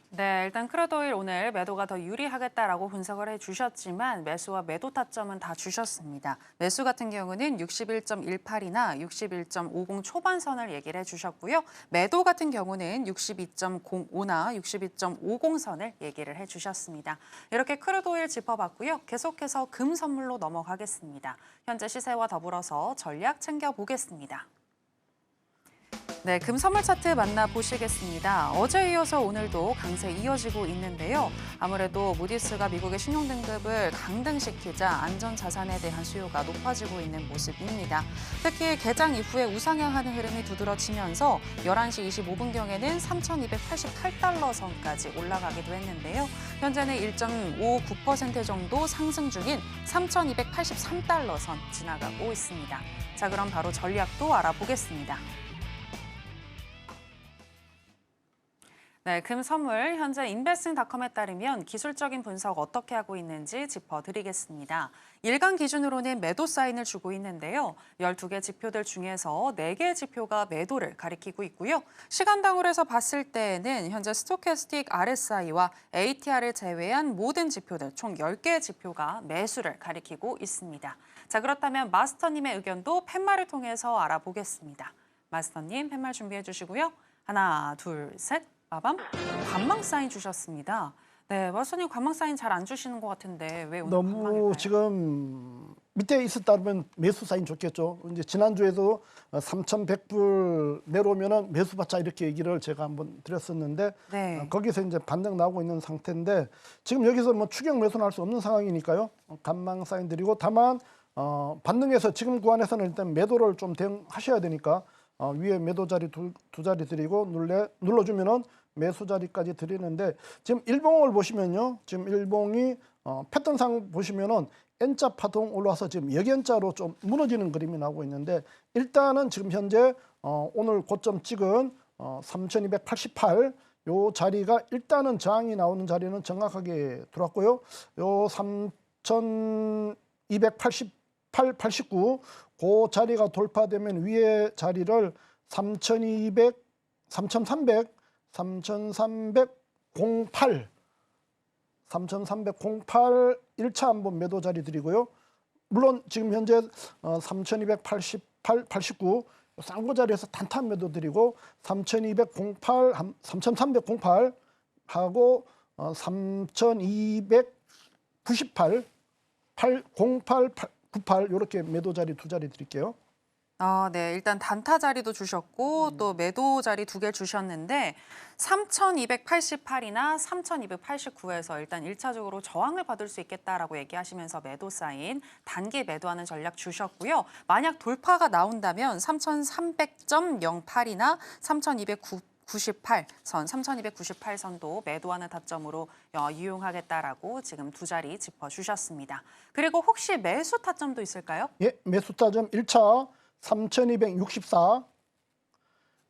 네, 일단 크루드 오일 오늘 매도가 더 유리하겠다라고 분석을 해주셨지만 매수와 매도 타점은 다 주셨습니다. 매수 같은 경우는 61.18이나 61.50 초반선을 얘기를 해주셨고요. 매도 같은 경우는 62.05나 62.50선을 얘기를 해주셨습니다. 이렇게 크루드 오일 짚어봤고요. 계속해서 금 선물로 넘어가겠습니다. 현재 시세와 더불어서 전략 챙겨보겠습니다. 네, 금 선물 차트 만나보시겠습니다. 어제 이어서 오늘도 강세 이어지고 있는데요. 아무래도 무디스가 미국의 신용등급을 강등시키자 안전자산에 대한 수요가 높아지고 있는 모습입니다. 특히 개장 이후에 우상향하는 흐름이 두드러지면서 11시 25분경에는 3,288달러 선까지 올라가기도 했는데요. 현재는 1.59% 정도 상승 중인 3,283달러 선 지나가고 있습니다. 자, 그럼 바로 전략도 알아보겠습니다. 네, 금 선물 현재 인베스팅닷컴에 따르면 기술적인 분석 어떻게 하고 있는지 짚어드리겠습니다. 일간 기준으로는 매도 사인을 주고 있는데요. 12개 지표들 중에서 4개의 지표가 매도를 가리키고 있고요. 시간당으로 해서 봤을 때에는 현재 스토캐스틱 RSI와 ATR을 제외한 모든 지표들 총 10개의 지표가 매수를 가리키고 있습니다. 자, 그렇다면 마스터님의 의견도 팻말을 통해서 알아보겠습니다. 마스터님 팻말 준비해 주시고요. 하나, 둘, 셋. 빠밤. 관망 사인 주셨습니다. 네, 마스터님 관망 사인 잘 안 주시는 것 같은데 왜 오늘 너무 관망일까요? 지금 밑에 있었다면 매수 사인 좋겠죠. 이제 지난주에도 3,100불 내려오면은 매수 받자, 이렇게 얘기를 제가 한번 드렸었는데, 네. 거기서 이제 반등 나오고 있는 상태인데, 지금 여기서 뭐 추격 매수는 할 수 없는 상황이니까요. 관망 사인 드리고, 다만 반등해서 지금 구간에서는 일단 매도를 좀 대응하셔야 되니까 위에 매도 자리 두 자리 드리고, 눌러주면은 매수 자리까지 드리는데, 지금 일봉을 보시면요, 지금 일봉이 패턴상 보시면은 N자 파동 올라와서 지금 역N자로 좀 무너지는 그림이 나오고 있는데, 일단은 지금 현재 오늘 고점 찍은 3288 요 자리가 일단은 저항이 나오는 자리는 정확하게 들어왔고요. 요 3288, 89 그 자리가 돌파되면 위에 자리를 3200, 3300, 3308 3308 1차 한번 매도 자리 드리고요. 물론 지금 현재 3288, 89 쌍고 자리에서 단타 매도 드리고 3208, 3308 하고 3298, 08, 98 이렇게 매도 자리 두 자리 드릴게요. 네. 일단 단타 자리도 주셨고 또 매도 자리 2개 주셨는데 3,288이나 3,289에서 일단 1차적으로 저항을 받을 수 있겠다라고 얘기하시면서 매도 사인 단기 매도하는 전략 주셨고요. 만약 돌파가 나온다면 3,300.08이나 3,298선, 3,298선도 매도하는 타점으로 이용하겠다라고 지금 두 자리 짚어주셨습니다. 그리고 혹시 매수 타점도 있을까요? 예, 매수 타점 1차 3264,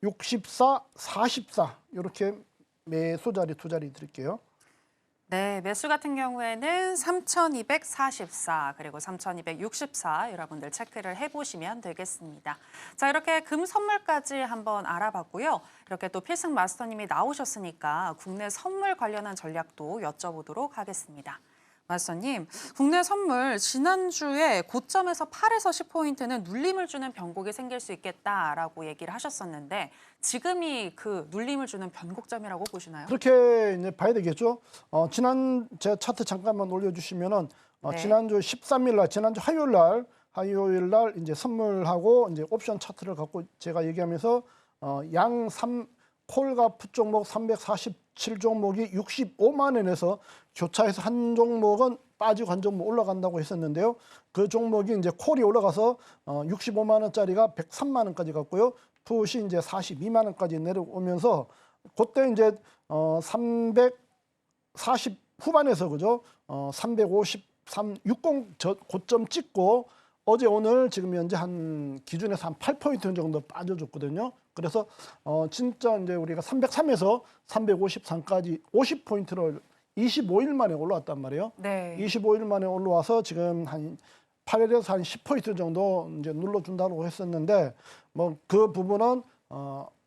64, 44 이렇게 매수 자리 두 자리 드릴게요. 네, 매수 같은 경우에는 3,244 그리고 3,264 여러분들 체크를 해보시면 되겠습니다. 자, 이렇게 금 선물까지 한번 알아봤고요. 이렇게 또 필승 마스터님이 나오셨으니까 국내 선물 관련한 전략도 여쭤보도록 하겠습니다. 마스터님, 국내 선물 지난주에 고점에서 8에서 10포인트는 눌림을 주는 변곡이 생길 수 있겠다라고 얘기를 하셨었는데 지금이 그 눌림을 주는 변곡점이라고 보시나요? 그렇게 이제 봐야 되겠죠. 지난 제 차트 잠깐만 올려주시면은 네. 지난주 13일 날, 지난주 화요일 날 이제 선물하고 이제 옵션 차트를 갖고 제가 얘기하면서 양 3 콜과 풋 종목 347 종목이 65만 원에서 교차해서 한 종목은 빠지고 한 종목 올라간다고 했었는데요. 그 종목이 이제 콜이 올라가서 65만 원짜리가 103만 원까지 갔고요. 풋이 이제 42만 원까지 내려오면서 그때 이제 340 후반에서 그죠? 353, 60 고점 찍고 어제 오늘 지금 현재 한 기준에서 한 8포인트 정도 빠져줬거든요. 그래서 진짜 이제 우리가 303에서 353까지 50포인트를 25일 만에 올라왔단 말이에요. 네. 25일 만에 올라와서 지금 한 8일에서 한 10포인트 정도 이제 눌러준다고 했었는데 뭐 그 부분은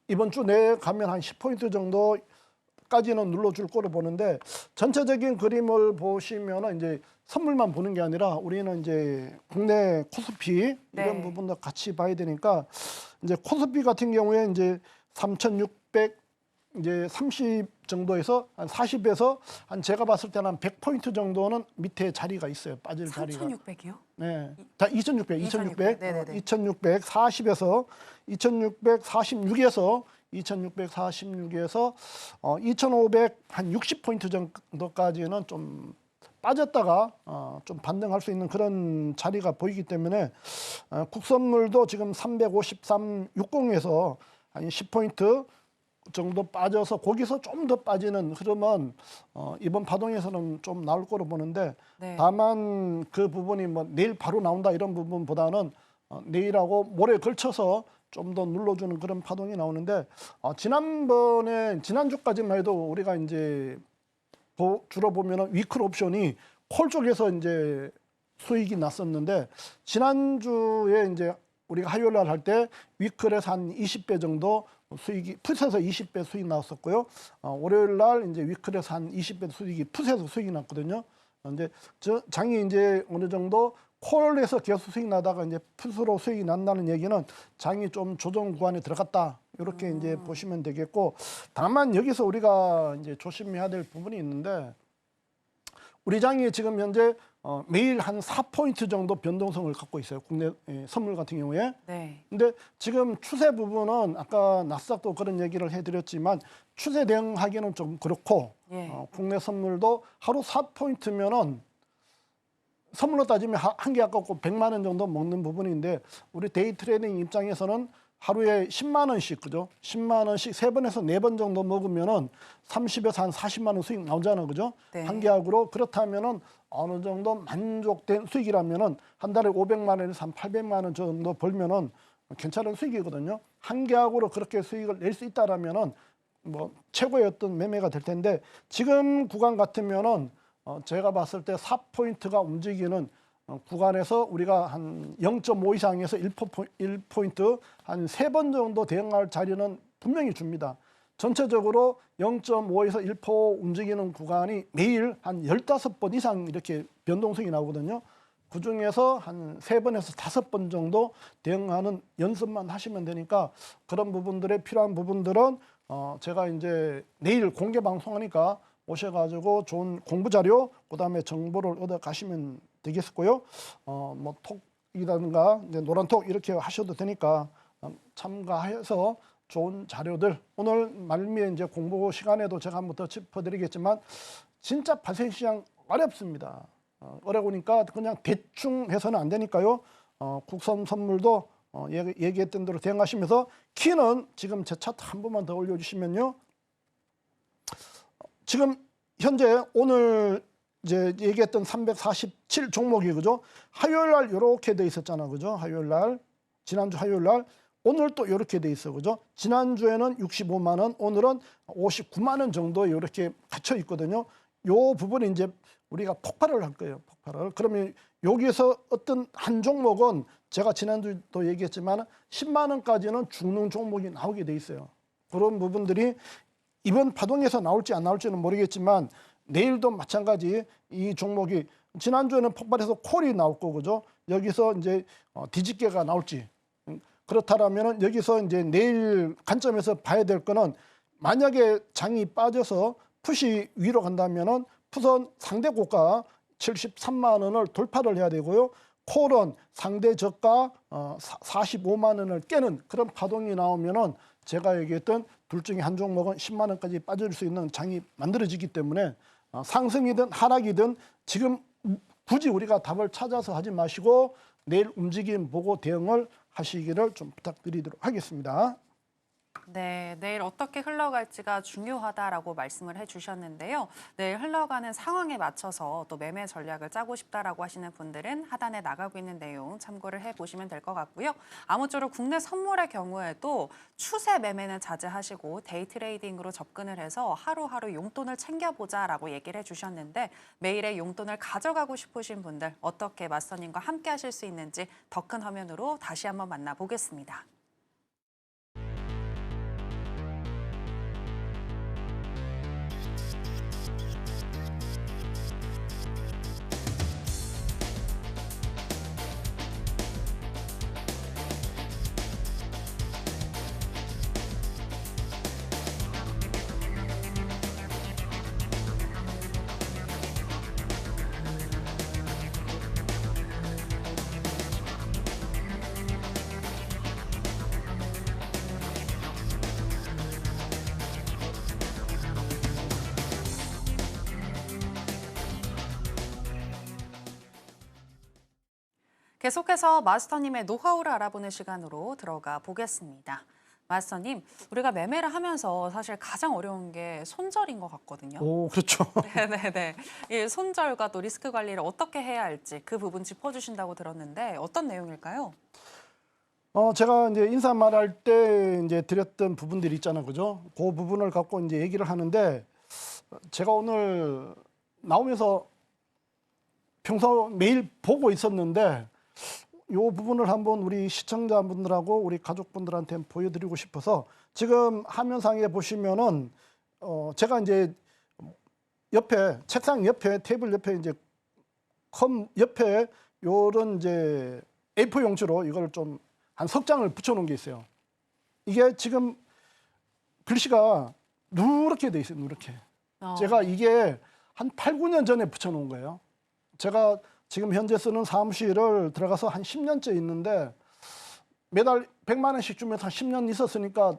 이번 주 내에 가면 한 10포인트 정도까지는 눌러줄 거로 보는데 전체적인 그림을 보시면은 이제 선물만 보는 게 아니라 우리는 이제 국내 코스피 이런 네. 부분도 같이 봐야 되니까 이제 코스피 같은 경우에 이제 3,600 이제 30 정도에서 한 40에서 한 제가 봤을 때는 한 100포인트 정도는 밑에 자리가 있어요. 빠질 자리가. 3,600이요? 네. 다 2,600. 네네네. 2,640에서 2,646에서 2,646에서 2,500 한 60포인트 정도까지는 좀 빠졌다가 좀 반등할 수 있는 그런 자리가 보이기 때문에 국선물도 지금 353, 60에서 한 10포인트 정도 빠져서 거기서 좀 더 빠지는 흐름은 이번 파동에서는 좀 나올 거로 보는데 네. 다만 그 부분이 뭐 내일 바로 나온다 이런 부분보다는 내일하고 모레 걸쳐서 좀 더 눌러주는 그런 파동이 나오는데 지난주까지만 해도 우리가 이제 주로 보면은 위클 옵션이 콜 쪽에서 이제 수익이 났었는데 지난주에 이제 우리가 화요일 날 할 때 위클에서 한 20배 정도 수익이 풋에서 20배 수익 나왔었고요. 월요일 날 이제 위클에서 한 20배 수익이 풋에서 수익이 났거든요. 이제 장이 이제 어느 정도 콜에서 계속 수익 나다가 이제 풋으로 수익이 난다는 얘기는 장이 좀 조정 구간에 들어갔다. 이렇게 이제 보시면 되겠고 다만 여기서 우리가 이제 조심해야 될 부분이 있는데 우리 장이 지금 현재 매일 한 4포인트 정도 변동성을 갖고 있어요. 국내 선물 같은 경우에. 네. 근데 지금 추세 부분은 아까 나스닥도 그런 얘기를 해드렸지만 추세 대응하기는 좀 그렇고 예. 국내 선물도 하루 4포인트면은 선물로 따지면 한 개 아깝고 100만 원 정도 먹는 부분인데 우리 데이 트레이딩 입장에서는 하루에 10만 원씩 그죠? 10만 원씩 3번에서 4번 정도 먹으면은 30에서 한 40만 원 수익 나오잖아 그죠? 네. 한 계약으로 그렇다면은 어느 정도 만족된 수익이라면은 한 달에 500만 원에서 한 800만 원 정도 벌면은 괜찮은 수익이거든요. 한 계약으로 그렇게 수익을 낼 수 있다라면은 뭐 최고의 어떤 매매가 될 텐데 지금 구간 같으면은 제가 봤을 때 4포인트가 움직이는 구간에서 우리가 한 0.5 이상에서 1포인트 한 3번 정도 대응할 자리는 분명히 줍니다. 전체적으로 0.5에서 1% 움직이는 구간이 매일 한 15번 이상 이렇게 변동성이 나오거든요. 그중에서 한 3번에서 5번 정도 대응하는 연습만 하시면 되니까 그런 부분들에 필요한 부분들은 제가 이제 내일 공개 방송하니까 오셔가지고 좋은 공부 자료, 그다음에 정보를 얻어 가시면 되겠고요. 뭐 톡이라든가 이제 노란톡 이렇게 하셔도 되니까 참가해서 좋은 자료들 오늘 말미에 이제 공부 시간에도 제가 한번 더 짚어드리겠지만 진짜 발생 시장 어렵습니다. 어려우니까 그냥 대충 해서는 안 되니까요. 국선 선물도 얘기했던 대로 대응하시면서 키는 지금 제 차트 한 번만 더 올려주시면요. 지금 현재 오늘 이제 얘기했던 347 종목이 그죠? 화요일 날 이렇게 돼 있었잖아, 그죠? 화요일 날 지난주 화요일 날 오늘 또 이렇게 돼 있어, 그죠? 지난주에는 65만 원, 오늘은 59만 원 정도 이렇게 갇혀 있거든요. 요 부분이 이제 우리가 폭발을 할 거예요, 폭발을. 그러면 여기에서 어떤 한 종목은 제가 지난주도 얘기했지만 10만 원까지는 죽는 종목이 나오게 돼 있어요. 그런 부분들이 이번 파동에서 나올지 안 나올지는 모르겠지만 내일도 마찬가지 이 종목이 지난주에는 폭발해서 콜이 나올 거고 그죠? 여기서 이제 뒤집개가 나올지 그렇다라면은 여기서 이제 내일 관점에서 봐야 될 거는 만약에 장이 빠져서 풋이 위로 간다면은 풋은 상대 고가 73만 원을 돌파를 해야 되고요. 콜은 상대 저가 45만 원을 깨는 그런 파동이 나오면은 제가 얘기했던 둘 중에 한 종목은 10만 원까지 빠질 수 있는 장이 만들어지기 때문에 상승이든 하락이든 지금 굳이 우리가 답을 찾아서 하지 마시고 내일 움직임 보고 대응을 하시기를 좀 부탁드리도록 하겠습니다. 네, 내일 어떻게 흘러갈지가 중요하다라고 말씀을 해주셨는데요. 내일 흘러가는 상황에 맞춰서 또 매매 전략을 짜고 싶다라고 하시는 분들은 하단에 나가고 있는 내용 참고를 해보시면 될 것 같고요. 아무쪼록 국내 선물의 경우에도 추세 매매는 자제하시고 데이 트레이딩으로 접근을 해서 하루하루 용돈을 챙겨보자라고 얘기를 해주셨는데 매일의 용돈을 가져가고 싶으신 분들 어떻게 마스터님과 함께 하실 수 있는지 더 큰 화면으로 다시 한번 만나보겠습니다. 계속해서 마스터님의 노하우를 알아보는 시간으로 들어가 보겠습니다. 마스터님, 우리가 매매를 하면서 사실 가장 어려운 게 손절인 것 같거든요. 오, 그렇죠. 네네네. 이 손절과 또 리스크 관리를 어떻게 해야 할지 그 부분 짚어주신다고 들었는데 어떤 내용일까요? 제가 이제 인사말 할 때 이제 드렸던 부분들이 있잖아요, 그죠? 그 부분을 갖고 이제 얘기를 하는데 제가 오늘 나오면서 평소 매일 보고 있었는데 이 부분을 한번 우리 시청자분들하고 우리 가족분들한테 보여드리고 싶어서 지금 화면상에 보시면은 제가 이제 옆에 책상 옆에 테이블 옆에 이제 컴 옆에 요런 이제 A4 용지로 이걸 좀 한 석 장을 붙여놓은 게 있어요. 이게 지금 글씨가 누렇게 돼 있어요, 누렇게. 제가 이게 한 8, 9년 전에 붙여놓은 거예요. 제가 지금 현재 쓰는 사무실을 들어가서 한 10년째 있는데 매달 100만 원씩 주면서 한 10년 있었으니까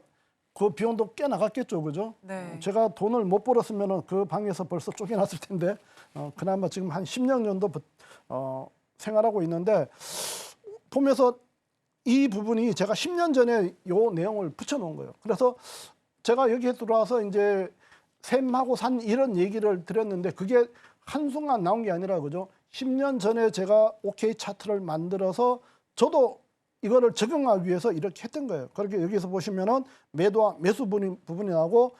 그 비용도 꽤 나갔겠죠, 그죠? 네. 제가 돈을 못 벌었으면 그 방에서 벌써 쫓겨났을 텐데 그나마 지금 한 10년 정도 생활하고 있는데 보면서 이 부분이 제가 10년 전에 요 내용을 붙여놓은 거예요. 그래서 제가 여기에 들어와서 이제 샘하고 산 이런 얘기를 드렸는데 그게 한순간 나온 게 아니라 그죠? 10년 전에 제가 OK 차트를 만들어서 저도 이거를 적용하기 위해서 이렇게 했던 거예요. 그렇게 여기서 보시면은 매도와 매수 부분이 나오고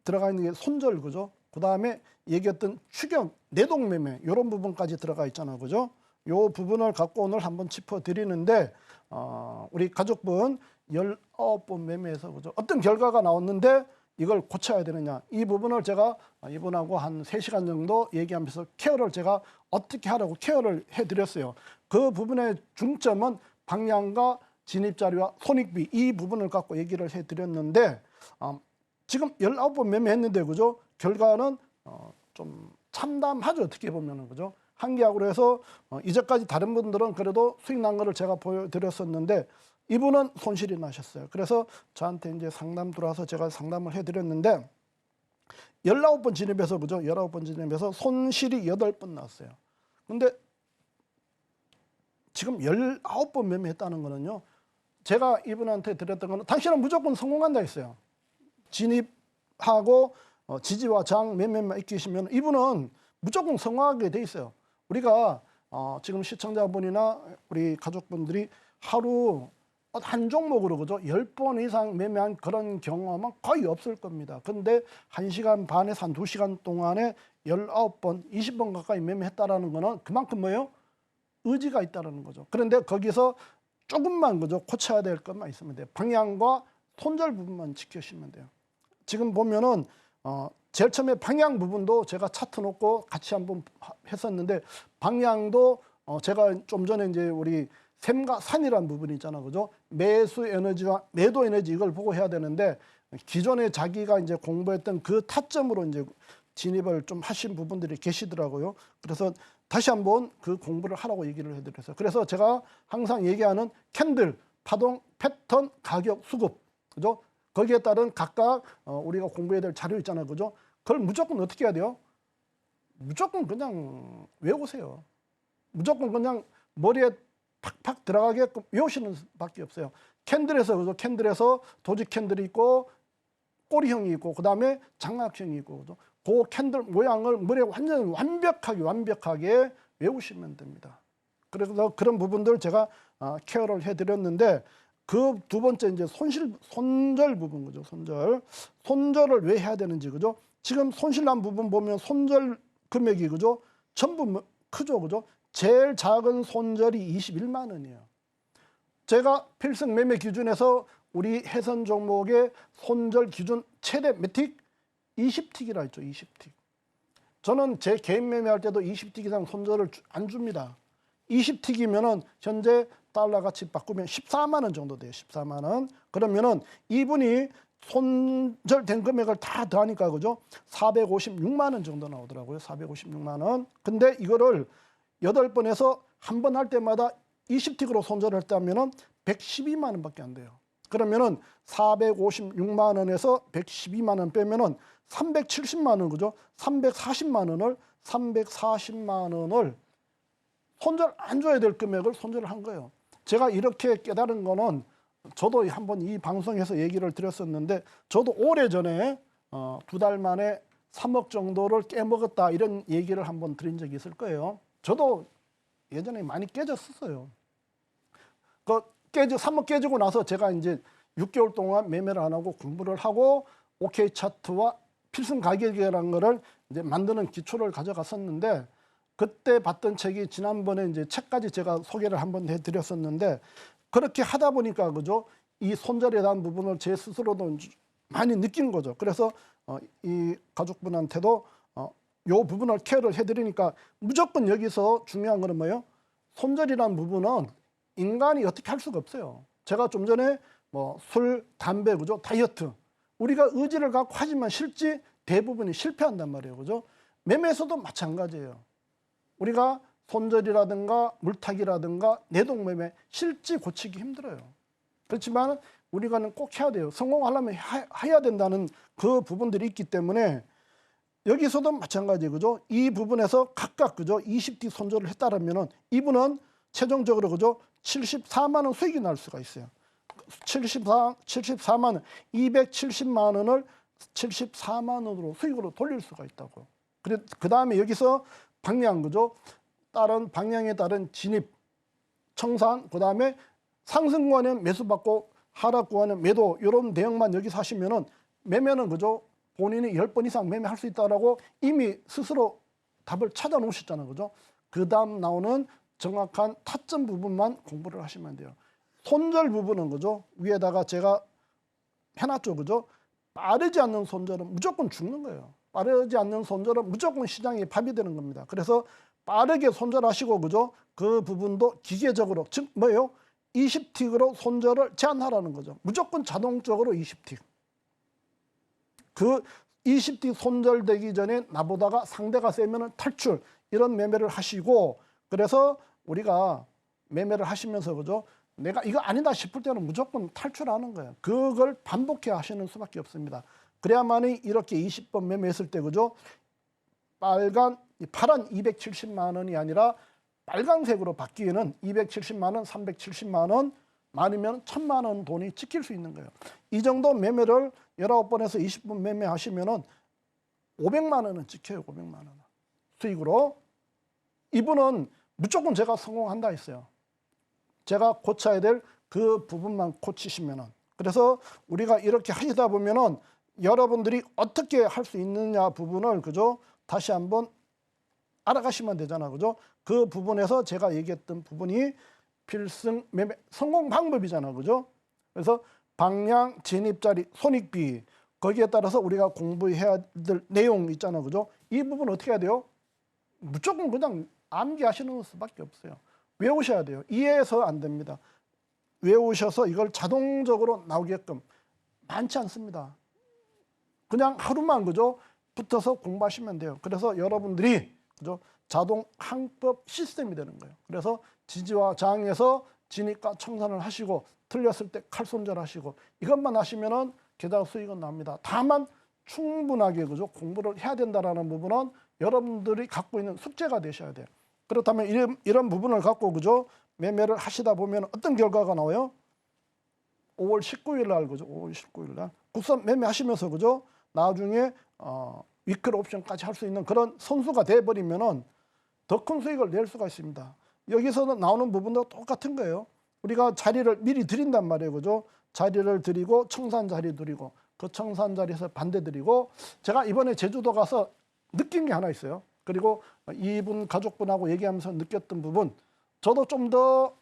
들어가 있는 게 손절 그죠? 그다음에 얘기했던 추격, 내동매매 이런 부분까지 들어가 있잖아요. 그죠? 요 부분을 갖고 오늘 한번 짚어 드리는데 우리 가족분 19번 매매에서 그죠? 어떤 결과가 나왔는데 이걸 고쳐야 되느냐. 이 부분을 제가 이분하고 한 3시간 정도 얘기하면서 케어를 제가 어떻게 하라고 케어를 해드렸어요. 그 부분의 중점은 방향과 진입자리와 손익비 이 부분을 갖고 얘기를 해드렸는데 지금 19번 매매했는데 그죠? 결과는 좀 참담하죠. 어떻게 보면은 그죠? 한계약으로 해서 이제까지 다른 분들은 그래도 수익 난 거를 제가 보여드렸었는데 이분은 손실이 나셨어요. 그래서 저한테 이제 상담 들어와서 제가 상담을 해드렸는데 19번 진입해서 그죠? 19번 진입해서 손실이 8번 났어요. 근데 지금 19번 매매했다는 거는요. 제가 이분한테 드렸던 거는 당신은 무조건 성공한다 했어요. 진입하고 지지와 저항 매매만 익히시면 이분은 무조건 성공하게 돼 있어요. 우리가 지금 시청자분이나 우리 가족분들이 하루 한 종목으로 그죠? 10번 이상 매매한 그런 경험은 거의 없을 겁니다. 근데 1시간 반에서 한 2시간 동안에 19번, 20번 가까이 매매했다라는 거는 그만큼 뭐예요? 의지가 있다는 거죠. 그런데 거기서 조금만 그죠? 고쳐야 될 것만 있으면 돼요. 방향과 손절 부분만 지키시면 돼요. 지금 보면은 제일 처음에 방향 부분도 제가 차트 놓고 같이 한번 했었는데 방향도 제가 좀 전에 이제 우리 샘과 산이라는 부분이 있잖아, 그죠? 매수 에너지와 매도 에너지 이걸 보고 해야 되는데 기존에 자기가 이제 공부했던 그 타점으로 이제 진입을 좀 하신 부분들이 계시더라고요. 그래서 다시 한번 그 공부를 하라고 얘기를 해드렸어요. 그래서 제가 항상 얘기하는 캔들, 파동, 패턴, 가격, 수급, 그죠? 거기에 따른 각각 우리가 공부해야 될 자료 있잖아요, 그죠? 그걸 무조건 어떻게 해야 돼요? 무조건 그냥 외우세요. 무조건 그냥 머리에 팍팍 들어가게끔 외우시는 수밖에 없어요. 캔들에서 그죠? 캔들에서 도지 캔들이 있고 꼬리형이 있고 그다음에 장악형이 있고 그죠? 그 캔들 모양을 머리에 완전 완벽하게 외우시면 됩니다. 그래서 그런 부분들 제가 케어를 해드렸는데 그 두 번째 이제 손절 부분 그죠? 손절을 왜 해야 되는지 그죠? 지금 손실난 부분 보면 손절 금액이 그죠? 전부 크죠, 그죠? 제일 작은 손절이 21만 원이에요. 제가 필승 매매 기준에서 우리 해선 종목의 손절 기준 최대 몇 틱? 20틱이라 했죠. 20틱. 저는 제 개인 매매할 때도 20틱 이상 손절을 안 줍니다. 20틱이면은 현재 달러 가치 바꾸면 14만 원 정도 돼요. 14만 원. 그러면은 이분이 손절된 금액을 다 더하니까 그죠? 456만 원 정도 나오더라고요. 456만 원. 근데 이거를 8번에서 한 번 할 때마다 20틱으로 손절을 했다면은 112만 원밖에 안 돼요. 그러면은 456만 원에서 112만 원 빼면은 370만 원 그죠? 340만 원을 손절 안 줘야 될 금액을 손절을 한 거예요. 제가 이렇게 깨달은 거는 저도 한번 이 방송에서 얘기를 드렸었는데 저도 오래전에 2달 만에 3억 정도를 깨먹었다 이런 얘기를 한번 드린 적이 있을 거예요. 저도 예전에 많이 깨졌었어요. 3억 깨지고 나서 제가 이제 6개월 동안 매매를 안 하고 공부를 하고 OK 차트와 필승 가격이라는 거를 이제 만드는 기초를 가져갔었는데 그때 봤던 책이 지난번에 이제 책까지 제가 소개를 한번 해드렸었는데 그렇게 하다 보니까 그죠? 이 손절에 대한 부분을 제 스스로도 많이 느낀 거죠. 그래서 이 가족분한테도 요 부분을 케어를 해드리니까 무조건 여기서 중요한 거는 뭐예요? 손절이라는 부분은 인간이 어떻게 할 수가 없어요. 제가 좀 전에 뭐 술, 담배, 그죠? 다이어트. 우리가 의지를 갖고 하지만 실제 대부분이 실패한단 말이에요. 그죠? 매매에서도 마찬가지예요. 우리가 손절이라든가 물타기라든가 내동매매 실제 고치기 힘들어요. 그렇지만 우리가 꼭 해야 돼요. 성공하려면 해야 된다는 그 부분들이 있기 때문에 여기서도 마찬가지예요. 그죠? 이 부분에서 각각 그죠? 20티 손절을 했다라면은 이분은 최종적으로 그죠? 74만 원 수익이 날 수가 있어요. 74만 원, 270만 원을 74만 원으로 수익으로 돌릴 수가 있다고요. 그 다음에 여기서 방향 그죠? 다른 방향에 따른 진입, 청산, 그 다음에 상승 구간에 매수 받고 하락 구간에 매도 이런 내용만 여기서 하시면은 매매는 그죠? 본인이 10번 이상 매매할 수 있다라고 이미 스스로 답을 찾아 놓으셨잖아요. 그죠? 그다음 나오는 정확한 타점 부분만 공부를 하시면 돼요. 손절 부분은 그죠? 위에다가 제가 해놨죠. 그죠? 빠르지 않는 손절은 무조건 죽는 거예요. 빠르지 않는 손절은 무조건 시장이 파괴되는 겁니다. 그래서 빠르게 손절하시고 그죠? 그 부분도 기계적으로 즉 뭐예요? 20틱으로 손절을 제한하라는 거죠. 무조건 자동적으로 20틱. 그 20틱 손절되기 전에 나보다가 상대가 세면은 탈출 이런 매매를 하시고 그래서 우리가 매매를 하시면서 그죠? 내가 이거 아니다 싶을 때는 무조건 탈출하는 거예요. 그걸 반복해 하시는 수밖에 없습니다. 그래야만이 이렇게 20번 매매했을 때 그죠? 파란 270만 원이 아니라 빨간색으로 바뀌는 270만 원, 370만 원, 많으면 1000만 원 돈이 찍힐 수 있는 거예요. 이 정도 매매를 19번에서 20번 매매하시면은 500만 원은 찍혀요. 500만 원 수익으로. 이분은 무조건 제가 성공한다 했어요. 제가 고쳐야 될 그 부분만 고치시면은. 그래서 우리가 이렇게 하시다 보면은 여러분들이 어떻게 할 수 있느냐 부분을 그죠? 다시 한번 알아가시면 되잖아. 그죠? 그 부분에서 제가 얘기했던 부분이 필승 매매 성공 방법이잖아. 그죠? 그래서 방향, 진입자리, 손익비 거기에 따라서 우리가 공부해야 될 내용 있잖아. 그죠? 이 부분 어떻게 해야 돼요? 무조건 그냥 암기하시는 수밖에 없어요. 외우셔야 돼요. 이해해서 안 됩니다. 외우셔서 이걸 자동적으로 나오게끔 많지 않습니다. 그냥 하루만 그죠? 붙어서 공부하시면 돼요. 그래서 여러분들이 그죠? 자동 항법 시스템이 되는 거예요. 그래서 지지와 저항에서 진입과 청산을 하시고 틀렸을 때 칼 손절하시고 이것만 하시면은 계좌 수익은 납니다. 다만 충분하게 그죠? 공부를 해야 된다라는 부분은 여러분들이 갖고 있는 숙제가 되셔야 돼요. 그렇다면 이런 부분을 갖고 그죠? 매매를 하시다 보면 어떤 결과가 나와요? 5월 19일 날 그죠? 5월 19일 날 국선 매매하시면서 그죠? 나중에 위클 옵션까지 할 수 있는 그런 선수가 돼 버리면은 더 큰 수익을 낼 수가 있습니다. 여기서는 나오는 부분도 똑같은 거예요. 우리가 자리를 미리 드린단 말이에요. 그죠? 자리를 드리고 청산 자리 드리고 그 청산 자리에서 반대 드리고 제가 이번에 제주도 가서 느낀 게 하나 있어요. 그리고 이분 가족분하고 얘기하면서 느꼈던 부분 저도 좀 더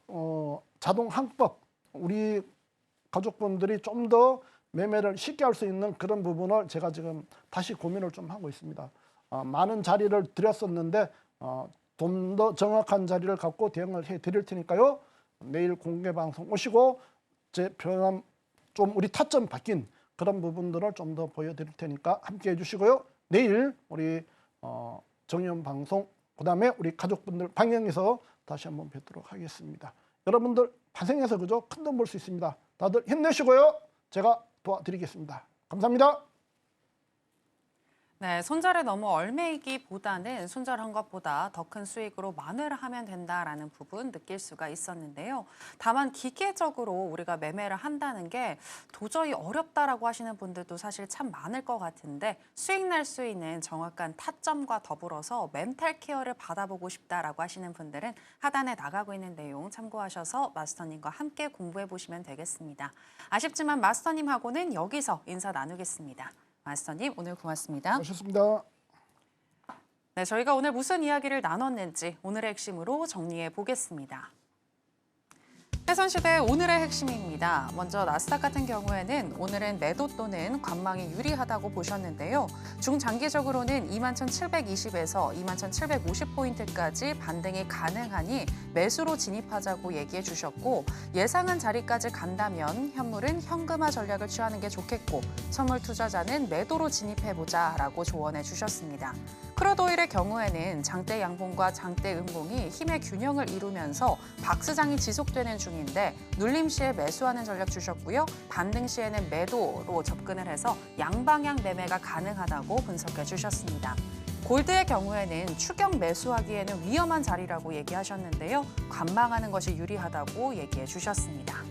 자동 항법 우리 가족분들이 좀 더 매매를 쉽게 할 수 있는 그런 부분을 제가 지금 다시 고민을 좀 하고 있습니다. 많은 자리를 드렸었는데 좀 더 정확한 자리를 갖고 대응을 해 드릴 테니까요. 내일 공개 방송 오시고 제 변함 좀 우리 타점 바뀐 그런 부분들을 좀 더 보여드릴 테니까 함께 해주시고요. 내일 우리 정연 방송 그다음에 우리 가족분들 방향에서 다시 한번 뵙도록 하겠습니다. 여러분들 반성해서 그죠? 큰 돈 벌 수 있습니다. 다들 힘내시고요. 제가 도와드리겠습니다. 감사합니다. 네, 손절에 너무 얽매이기보다는 손절한 것보다 더 큰 수익으로 만회를 하면 된다라는 부분 느낄 수가 있었는데요. 다만 기계적으로 우리가 매매를 한다는 게 도저히 어렵다라고 하시는 분들도 사실 참 많을 것 같은데 수익 낼 수 있는 정확한 타점과 더불어서 멘탈 케어를 받아보고 싶다라고 하시는 분들은 하단에 나가고 있는 내용 참고하셔서 마스터님과 함께 공부해 보시면 되겠습니다. 아쉽지만 마스터님하고는 여기서 인사 나누겠습니다. 마스터님 오늘 고맙습니다. 고맙습니다. 네, 저희가 오늘 무슨 이야기를 나눴는지 오늘의 핵심으로 정리해 보겠습니다. 해선시대 오늘의 핵심입니다. 먼저 나스닥 같은 경우에는 오늘은 매도 또는 관망이 유리하다고 보셨는데요. 중장기적으로는 21,720에서 21,750포인트까지 반등이 가능하니 매수로 진입하자고 얘기해 주셨고 예상한 자리까지 간다면 현물은 현금화 전략을 취하는 게 좋겠고 선물 투자자는 매도로 진입해보자라고 조언해 주셨습니다. 크루드오일의 경우에는 장대 양봉과 장대 음봉이 힘의 균형을 이루면서 박스장이 지속되는 중인데 눌림 시에 매수하는 전략 주셨고요. 반등 시에는 매도로 접근을 해서 양방향 매매가 가능하다고 분석해 주셨습니다. 골드의 경우에는 추격 매수하기에는 위험한 자리라고 얘기하셨는데요. 관망하는 것이 유리하다고 얘기해 주셨습니다.